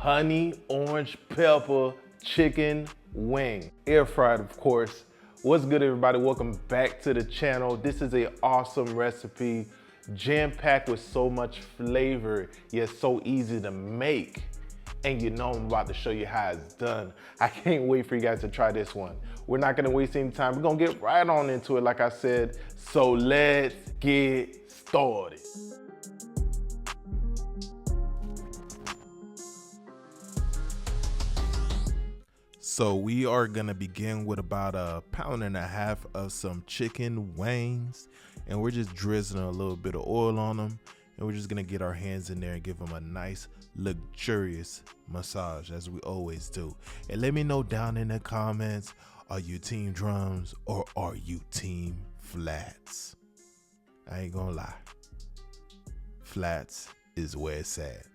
honey orange pepper chicken wing. Air fried, of course. What's good, everybody? Welcome back to the channel. This is an awesome recipe, jam-packed with so much flavor, yet so easy to make. And you know I'm about to show you how it's done. I can't wait for you guys to try this one. We're not gonna waste any time. We're gonna get right on into it, like I said. So let's get started. So we are gonna begin with about 1.5 pounds of some chicken wings, and we're just drizzling a little bit of oil on them, and we're just gonna get our hands in there and give them a nice luxurious massage, as we always do. And let me know down in the comments, are you team drums or are you team flats? I ain't gonna lie, flats is where it's at.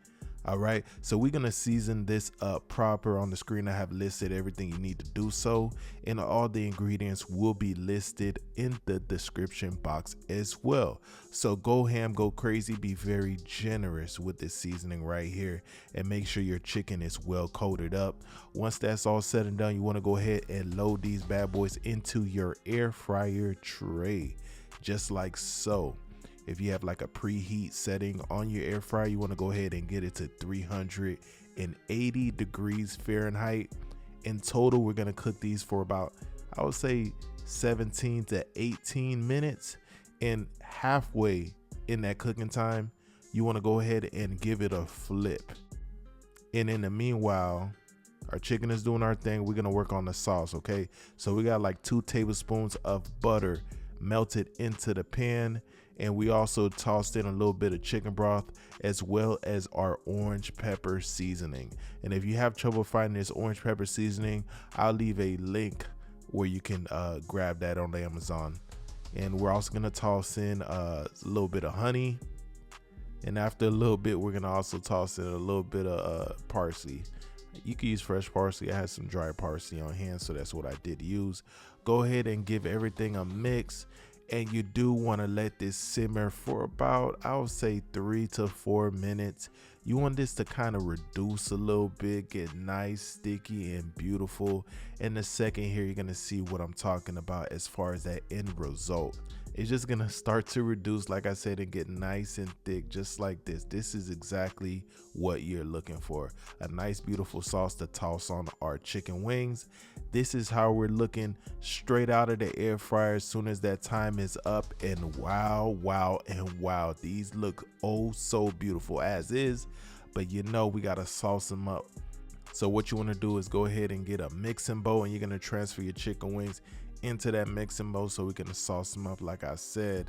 All right, so we're gonna season this up proper. On the screen I have listed everything you need to do so, and all the ingredients will be listed in the description box as well. So go ham, go crazy, be very generous with this seasoning right here, and make sure your chicken is well coated up. Once that's all said and done, you want to go ahead and load these bad boys into your air fryer tray, just like so. If you have like a preheat setting on your air fryer, you want to go ahead and get it to 380 degrees Fahrenheit. In total, we're going to cook these for about, I would say, 17 to 18 minutes. And halfway in that cooking time, you want to go ahead and give it a flip. And in the meanwhile, our chicken is doing our thing. We're going to work on the sauce, okay? So we got like 2 tablespoons of butter melted into the pan. And we also tossed in a little bit of chicken broth, as well as our orange pepper seasoning. And if you have trouble finding this orange pepper seasoning, I'll leave a link where you can grab that on Amazon. And we're also gonna toss in a little bit of honey. And after a little bit, we're gonna also toss in a little bit of parsley. You can use fresh parsley. I had some dry parsley on hand, so that's what I did use. Go ahead and give everything a mix. And you do want to let this simmer for about, I would say, 3 to 4 minutes. You want this to kind of reduce a little bit, get nice, sticky, and beautiful. In a second here, you're going to see what I'm talking about as far as that end result. It's just going to start to reduce, like I said, and get nice and thick, just like this. This is exactly what you're looking for. A nice, beautiful sauce to toss on our chicken wings. This is how we're looking straight out of the air fryer as soon as that time is up. And wow, wow, and wow. These look oh so beautiful as is, but you know we got to sauce them up. So what you want to do is go ahead and get a mixing bowl, and you're going to transfer your chicken wings into that mixing bowl so we can sauce them up like I said.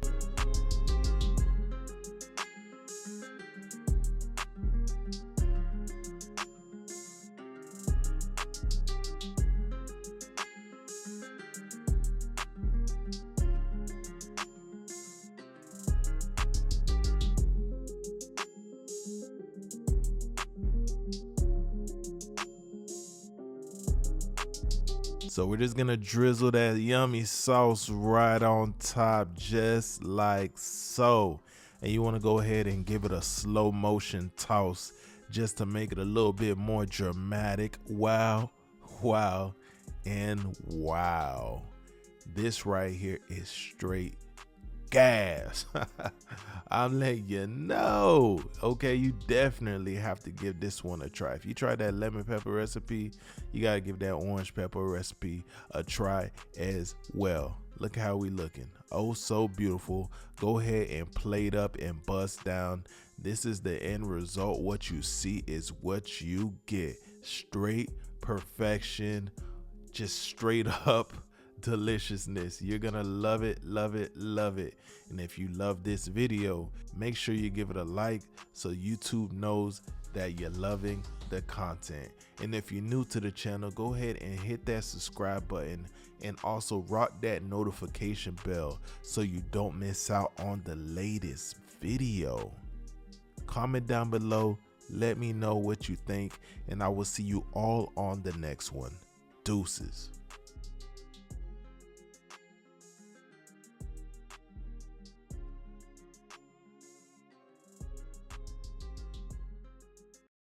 So we're just gonna drizzle that yummy sauce right on top, just like so. And you wanna go ahead and give it a slow motion toss just to make it a little bit more dramatic. Wow, wow, and wow. This right here is straight gas. I'm letting you know. Okay, you definitely have to give this one a try. If you tried that lemon pepper recipe, you gotta give that orange pepper recipe a try as well. Look how we looking. Oh, so beautiful. Go ahead and plate up and bust down. This is the end result. What you see is what you get. Straight perfection, just straight up deliciousness. You're gonna love it, love it, love it. And if you love this video, make sure you give it a like so YouTube knows that you're loving the content. And if you're new to the channel, go ahead and hit that subscribe button, and also rock that notification bell so you don't miss out on the latest video. Comment down below, let me know what you think, and I will see you all on the next one. Deuces.